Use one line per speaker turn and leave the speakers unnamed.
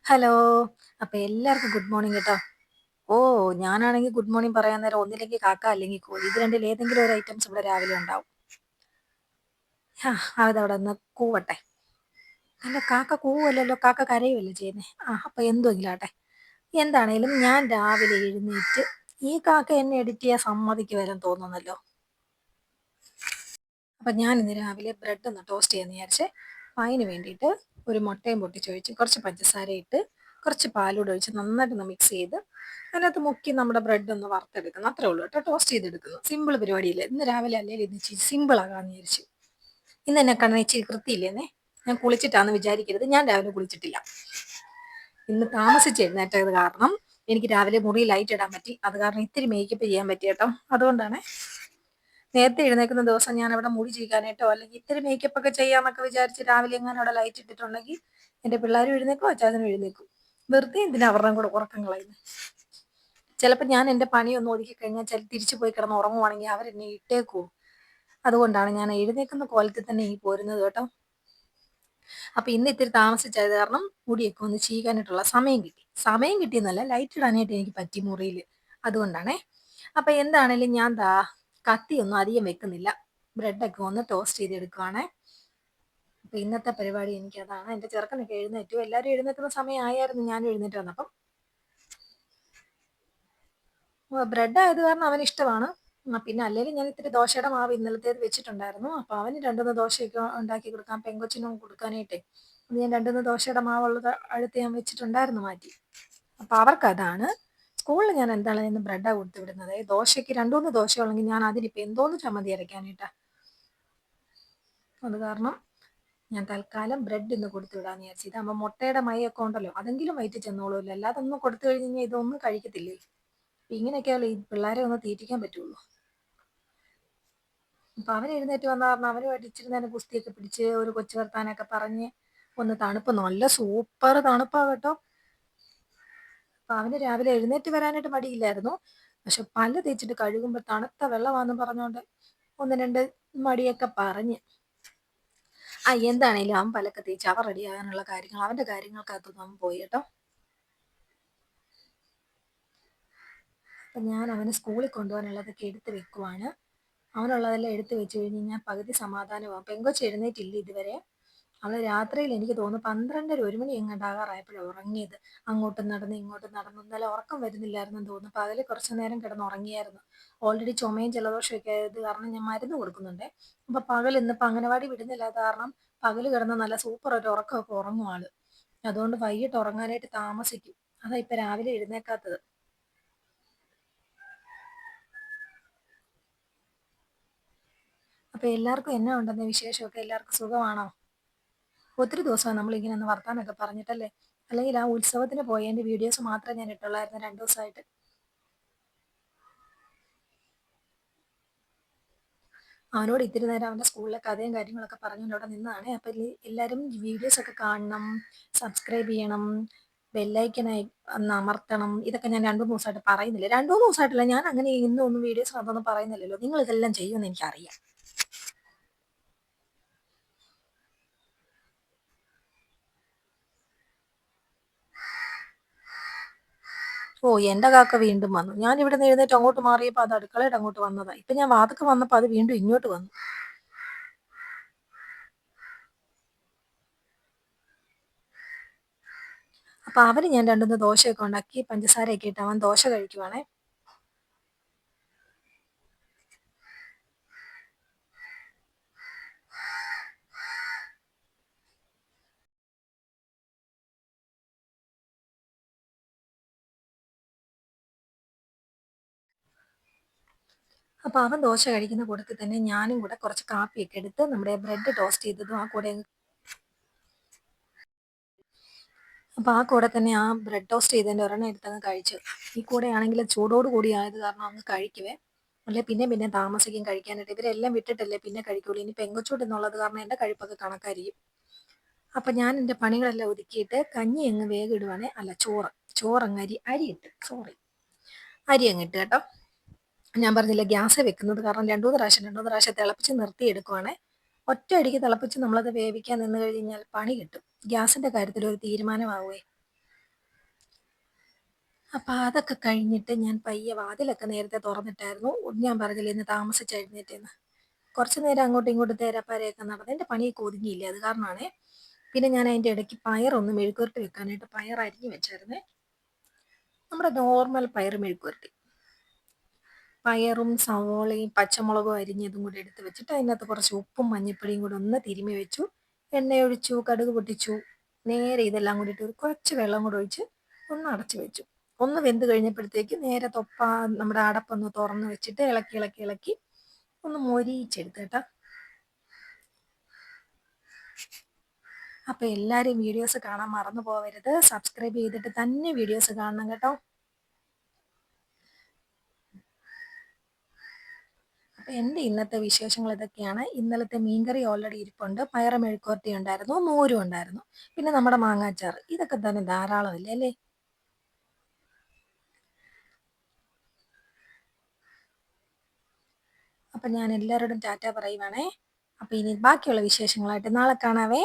Hello. അപ്പൊ എല്ലാവർക്കും good morning കേട്ടോ. ഓ, ഞാനാണെങ്കിൽ ഗുഡ് മോർണിംഗ് പറയാൻ നേരം ഒന്നില്ലെങ്കിൽ കാക്ക അല്ലെങ്കിൽ കോഴി, ഇത് രണ്ടിൽ ഏതെങ്കിലും ഒരു ഐറ്റംസ് ഇവിടെ രാവിലെ ഉണ്ടാവും. അതവിടെ ഒന്ന് കൂവട്ടെ. അല്ല, കാക്ക കൂവല്ലല്ലോ, കാക്ക കരയുമല്ലോ ചെയ്യുന്നേ. അപ്പൊ എന്തെങ്കിലും ആട്ടെ. എന്താണേലും ഞാൻ രാവിലെ എഴുന്നേറ്റ് ഈ കാക്ക എന്നെ എഡിറ്റ് ചെയ്യാൻ സമ്മതിക്കുവരെന്ന് തോന്നുന്നല്ലോ. അപ്പൊ ഞാൻ ഇന്ന് രാവിലെ ബ്രെഡ് ഒന്ന് ടോസ്റ്റ് ചെയ്യാന്ന് വിചാരിച്ചേ. അപ്പൊ അതിന് വേണ്ടിയിട്ട് ഒരു മുട്ടയും പൊട്ടിച്ചൊഴിച്ച് കുറച്ച് പഞ്ചസാര ഇട്ട് കുറച്ച് പാലൂടെ ഒഴിച്ച് നന്നായിട്ടൊന്ന് മിക്സ് ചെയ്ത് അതിനകത്ത് മുക്കി നമ്മുടെ ബ്രെഡ് ഒന്ന് വറുത്തെടുക്കുന്നു. അത്രേ ഉള്ളൂ കേട്ടോ, ടോസ്റ്റ് ചെയ്തെടുക്കുന്നു. സിമ്പിൾ പരിപാടിയില്ലേ. ഇന്ന് രാവിലെ അല്ലെങ്കിൽ ഇത് ഇച്ചിരി സിമ്പിൾ ആകാന്ന് വിചാരിച്ചു. ഇന്ന് എന്നെ കണ്ണ ഇച്ചിരി കൃത്തിയില്ലേന്നേ. ഞാൻ കുളിച്ചിട്ടാന്ന് വിചാരിക്കരുത്, ഞാൻ രാവിലെ കുളിച്ചിട്ടില്ല. ഇന്ന് താമസിച്ച് എഴുന്നേറ്റത് കാരണം എനിക്ക് രാവിലെ മുറി ലൈറ്റ് ഇടാൻ പറ്റി. അത് കാരണം ഇത്തിരി മേക്കപ്പ് ചെയ്യാൻ പറ്റി കേട്ടോ. അതുകൊണ്ടാണ് നേരത്തെ എഴുന്നേക്കുന്ന ദിവസം ഞാൻ അവിടെ മുടി ചീകാനായിട്ടോ അല്ലെങ്കിൽ ഇത്തിരി മേക്കപ്പ് ഒക്കെ ചെയ്യാന്നൊക്കെ വിചാരിച്ച് രാവിലെ എങ്ങനെ അവിടെ ലൈറ്റ് ഇട്ടിട്ടുണ്ടെങ്കിൽ എന്റെ പിള്ളേരും എഴുന്നേക്കും, അച്ചാച്ചനും എഴുന്നേക്കും. വെറുതെ എന്തിനാ അവരുടെ കൂടെ ഉറക്കം കളയുന്നത്. ചിലപ്പോൾ ഞാൻ എൻ്റെ പണിയൊന്നും ഒതുക്കി കഴിഞ്ഞാൽ തിരിച്ചു പോയി കിടന്ന് ഉറങ്ങുവാണെങ്കിൽ അവരെന്നെ ഇട്ടേക്കുവോ. അതുകൊണ്ടാണ് ഞാൻ എഴുന്നേക്കുന്ന കോലത്തിൽ തന്നെ ഈ പോരുന്നത് കേട്ടോ. അപ്പൊ ഇന്ന് ഇത്തിരി താമസിച്ചത് കാരണം മുടിയൊക്കെ ഒന്ന് ചീകാനായിട്ടുള്ള സമയം കിട്ടിയെന്നല്ല, ലൈറ്റ് ഇടാനായിട്ട് എനിക്ക് പറ്റി മുറിയിൽ. അതുകൊണ്ടാണേ. അപ്പൊ എന്താണേലും ഞാൻ കത്തിയൊന്നും അധികം വെക്കുന്നില്ല, ബ്രെഡൊക്കെ ഒന്ന് ടോസ്റ്റ് ചെയ്തെടുക്കുവാണേ. അപ്പൊ ഇന്നത്തെ പരിപാടി എനിക്ക് അതാണ്. എന്റെ ചെറുക്കനൊക്കെ എഴുന്നേറ്റു, എല്ലാവരും എഴുന്നേക്കുന്ന സമയമായിരുന്നു ഞാൻ എഴുന്നേറ്റ് വന്നപ്പം. ബ്രെഡ് ആയത് കാരണം അവന് ഇഷ്ടമാണ്. പിന്നെ അല്ലെങ്കിൽ ഞാൻ ഇത്തിരി ദോശയുടെ മാവ് ഇന്നലത്തേത് വെച്ചിട്ടുണ്ടായിരുന്നു. അപ്പൊ അവന് രണ്ടുമൂന്ന് ദോശയൊക്കെ ഉണ്ടാക്കി കൊടുക്കാം, പെങ്കൊച്ചിനും കൊടുക്കാനായിട്ടേ. അത് ഞാൻ രണ്ടുമൂന്ന് ദോശയുടെ മാവുള്ളത് അടുത്ത് ഞാൻ വെച്ചിട്ടുണ്ടായിരുന്നു മാറ്റി. അപ്പൊ അവർക്ക് അതാണ്. സ്കൂളിൽ ഞാൻ എന്താണ് ഇന്ന് ബ്രെഡാണ് കൊടുത്തു വിടുന്നത്. ദോശയ്ക്ക് രണ്ടുമൂന്ന് ദോശ ഉള്ളെങ്കിൽ ഞാൻ അതിനിപ്പോൾ എന്തോന്ന് ചമ്മന്തി അരയ്ക്കാനായിട്ടാ. അത് കാരണം ഞാൻ തൽക്കാലം ബ്രെഡ് ഇന്ന് കൊടുത്തു വിടാന്ന് വിചാരിച്ചു. ഇതാകുമ്പോൾ മുട്ടയുടെ മയൊക്കെ ഉണ്ടല്ലോ, അതെങ്കിലും വയറ്റിൽ ചെന്നോളൂല്ലോ. അല്ലാതെ ഒന്നും കൊടുത്തു കഴിഞ്ഞ് കഴിഞ്ഞാൽ ഇതൊന്നും കഴിക്കത്തില്ലേ. ഇങ്ങനെയൊക്കെയല്ലേ ഈ പിള്ളേരെ ഒന്ന് തീറ്റിക്കാൻ പറ്റുള്ളൂ. അപ്പൊ അവൻ എഴുന്നേറ്റ് വന്ന കാരണം അവനുമായിട്ട് ഇച്ചിരി നേരം കുസ്തിയൊക്കെ പിടിച്ച് ഒരു കൊച്ചു വർത്താനൊക്കെ പറഞ്ഞ് ഒന്ന് തണുപ്പ്, നല്ല സൂപ്പർ തണുപ്പാ കേട്ടോ. അപ്പൊ അവന് രാവിലെ എഴുന്നേറ്റ് വരാനായിട്ട് മടിയില്ലായിരുന്നു. പക്ഷെ പല്ല് തേച്ചിട്ട് കഴുകുമ്പോൾ തണുത്ത വെള്ളമാണെന്ന് പറഞ്ഞോണ്ട് ഒന്ന് രണ്ട് മടിയൊക്കെ പറഞ്ഞ്. എന്താണേലും അവൻ പല്ലൊക്കെ തേച്ച് അവൻ റെഡി ആകാനുള്ള കാര്യങ്ങൾ, അവന്റെ കാര്യങ്ങൾക്കകത്തൊന്നും അവൻ പോയി കേട്ടോ. അപ്പൊ ഞാൻ അവന് സ്കൂളിൽ കൊണ്ടുപോകാനുള്ളതൊക്കെ എടുത്ത് വെക്കുവാണ്. അവനുള്ളതെല്ലാം എടുത്ത് വെച്ച് കഴിഞ്ഞ് കഴിഞ്ഞാൽ പകുതി സമാധാനമാകും. പെങ്കൊച്ച് എഴുന്നേറ്റില്ല ഇതുവരെ. അവള് രാത്രിയിൽ എനിക്ക് തോന്നുന്നു 12:30 1 മണി എങ്ങാണ്ടാകാറായപ്പോഴാണ് ഉറങ്ങിയത്. അങ്ങോട്ടും നടന്ന് ഇങ്ങോട്ടും നടന്നു. ഇന്നലെ ഉറക്കം വരുന്നില്ലായിരുന്നെന്ന് തോന്നുന്നു. പകല് കുറച്ചു നേരം കിടന്ന് ഉറങ്ങിയായിരുന്നു. ഓൾറെഡി ചുമയും ജലദോഷമൊക്കെ ആയത് കാരണം ഞാൻ മരുന്ന് കൊടുക്കുന്നുണ്ട്. അപ്പൊ പകൽ ഇന്നിപ്പോൾ അംഗനവാടി വിടുന്നില്ലാത്ത കാരണം പകല് കിടന്ന് നല്ല സൂപ്പർ ഒരു ഉറക്കമൊക്കെ ഉറങ്ങും ആള്. അതുകൊണ്ട് വൈകിട്ട് ഉറങ്ങാനായിട്ട് താമസിക്കും. അതാ ഇപ്പൊ രാവിലെ എഴുന്നേക്കാത്തത്. അപ്പൊ എല്ലാവർക്കും എന്നാ ഉണ്ടെന്ന വിശേഷമൊക്കെ? എല്ലാവർക്കും സുഖമാണോ? ഒത്തിരി ദിവസമാണ് നമ്മളിങ്ങനെ ഒന്ന് വർത്താനൊക്കെ പറഞ്ഞിട്ടല്ലേ. അല്ലെങ്കിൽ ആ ഉത്സവത്തിന് പോയതിന്റെ വീഡിയോസ് മാത്രമേ ഞാൻ ഇട്ടുള്ളായിരുന്നു 2 ദിവസമായിട്ട്. അവനോട് ഇത്തിരി നേരം അവൻ്റെ സ്കൂളിലെ കഥയും കാര്യങ്ങളൊക്കെ പറഞ്ഞുകൊണ്ട് അവിടെ നിന്നതാണ്. അപ്പം എല്ലാവരും വീഡിയോസൊക്കെ കാണണം, സബ്സ്ക്രൈബ് ചെയ്യണം, ബെല്ലൈക്കനായി ഒന്ന് അമർത്തണം. ഇതൊക്കെ ഞാൻ 2-3 ദിവസമായിട്ട് പറയുന്നില്ല. 2-3 ദിവസമായിട്ടില്ല, ഞാൻ അങ്ങനെ ഇന്നൊന്നും വീഡിയോസ് അതൊന്നും പറയുന്നില്ലല്ലോ. നിങ്ങൾ ഇതെല്ലാം ചെയ്യുമെന്ന് എനിക്കറിയാം. എൻ്റെ കാക്ക വീണ്ടും വന്നു. ഞാൻ ഇവിടെ നിന്ന് എഴുന്നേറ്റ് അങ്ങോട്ട് മാറിയപ്പോൾ അത് അടുക്കളയുടെ അങ്ങോട്ട് വന്നതാ. ഇപ്പൊ ഞാൻ വാതുക്കെ വന്നപ്പോൾ അത് വീണ്ടും ഇങ്ങോട്ട് വന്നു. അപ്പൊ അവന് ഞാൻ 2-3 ദോശയൊക്കെ ഉണ്ടാക്കി പഞ്ചസാരയൊക്കെ ഇട്ട് അവൻ ദോശ കഴിക്കുവാണേ. അപ്പൊ അവൻ ദോശ കഴിക്കുന്ന കൂട്ടത്തിൽ തന്നെ ഞാനും കൂടെ കുറച്ച് കാപ്പിയൊക്കെ എടുത്ത് നമ്മുടെ ബ്രെഡ് ടോസ്റ്റ് ചെയ്തതും ആ കൂടെ തന്നെ ആ ബ്രെഡ് ടോസ്റ്റ് ചെയ്തതിന്റെ ഒരെണ്ണം എടുത്തങ്ങ് കഴിച്ചു. ഈ കൂടെ ആണെങ്കിൽ ചൂടോട് കൂടി ആയത് കാരണം അങ്ങ് കഴിക്കുവേ. അല്ലെ പിന്നെ താമസിക്കും കഴിക്കാനായിട്ട്. ഇവരെല്ലാം വിട്ടിട്ടല്ലേ പിന്നെ കഴിക്കുള്ളൂ. ഇനി പെങ്കൊച്ചൂട് എന്നുള്ളത് കാരണം എന്റെ കഴിപ്പൊക്കെ കണക്കായിരിക്കും. അപ്പൊ ഞാൻ എന്റെ പണികളെല്ലാം ഒതുക്കിയിട്ട് കഞ്ഞി അങ്ങ് വേഗം ഇടുവാണേ. അല്ല, ചോറങ്ങ് അരി അങ്ങ് ഇട്ട് കേട്ടോ. ഞാൻ പറഞ്ഞില്ല, ഗ്യാസ് വെക്കുന്നത് കാരണം രണ്ടു മൂന്ന് പ്രാവശ്യം തിളപ്പിച്ച് നിർത്തി എടുക്കുവാണേ. ഒറ്റ അടിക്ക് തിളപ്പിച്ച് നമ്മളത് വേവിക്കാൻ നിന്ന് കഴിഞ്ഞാൽ പണി കിട്ടും. ഗ്യാസിന്റെ കാര്യത്തിൽ ഒരു തീരുമാനമാവുകയെ. അപ്പൊ അതൊക്കെ കഴിഞ്ഞിട്ട് ഞാൻ പയ്യെ വാതിലൊക്കെ നേരത്തെ തുറന്നിട്ടായിരുന്നു. ഞാൻ പറഞ്ഞില്ലേ ഇന്ന് താമസിച്ച് എഴുന്നേറ്റേന്ന്. കുറച്ച് നേരം അങ്ങോട്ടും ഇങ്ങോട്ടും തേരാപ്പാരയൊക്കെ നടന്ന് എൻ്റെ പണിയൊക്കെ ഒതുങ്ങിയില്ല. അത് കാരണമാണേ. പിന്നെ ഞാൻ അതിൻ്റെ ഇടയ്ക്ക് പയറൊന്ന് മെഴുക്കുവരട്ടി വെക്കാനായിട്ട് പയർ അരിഞ്ഞ് വെച്ചായിരുന്നേ. നമ്മുടെ നോർമൽ പയർ മെഴുക്കുവരട്ടി. പയറും സവോളയും പച്ചമുളകും അരിഞ്ഞതും കൂടി എടുത്ത് വെച്ചിട്ട് അതിനകത്ത് കുറച്ച് ഉപ്പും മഞ്ഞൾപ്പൊടിയും കൂടി ഒന്ന് തിരുമ്മി വെച്ചു. എണ്ണയൊഴിച്ചു, കടുക് പൊട്ടിച്ചു. നേരെ ഇതെല്ലാം കൂടി ഇട്ട് കുറച്ച് വെള്ളം കൂടെ ഒഴിച്ച് ഒന്ന് അടച്ചു വെച്ചു. ഒന്ന് വെന്ത് കഴിഞ്ഞപ്പോഴത്തേക്ക് നേരെ നമ്മുടെ അടപ്പൊന്ന് തുറന്ന് വെച്ചിട്ട് ഇളക്കി ഇളക്കി ഇളക്കി ഒന്ന് മൊരിയിച്ചെടുത്ത് കേട്ടോ. അപ്പോൾ എല്ലാവരും വീഡിയോസ് കാണാൻ മറന്നു പോകരുത്. സബ്സ്ക്രൈബ് ചെയ്തിട്ട് തന്നെ വീഡിയോസ് കാണണം കേട്ടോ. അപ്പോൾ എൻ്റെ ഇന്നത്തെ വിശേഷങ്ങൾ ഇതൊക്കെയാണ്. ഇന്നലത്തെ മീൻകറി ഓൾറെഡി ഇരിപ്പുണ്ട്. പയറ് മെഴുക്കുവരട്ടി ഉണ്ടായിരുന്നു, മോരും ഉണ്ടായിരുന്നു, പിന്നെ നമ്മുടെ മാങ്ങാച്ചാർ. ഇതൊക്കെ തന്നെ ധാരാളമല്ലേ അല്ലേ? അപ്പം ഞാൻ എല്ലാവരോടും ടാറ്റ പറയുവാണേ. അപ്പോൾ ഇനി ബാക്കിയുള്ള വിശേഷങ്ങളായിട്ട് നാളെ കാണാവേ.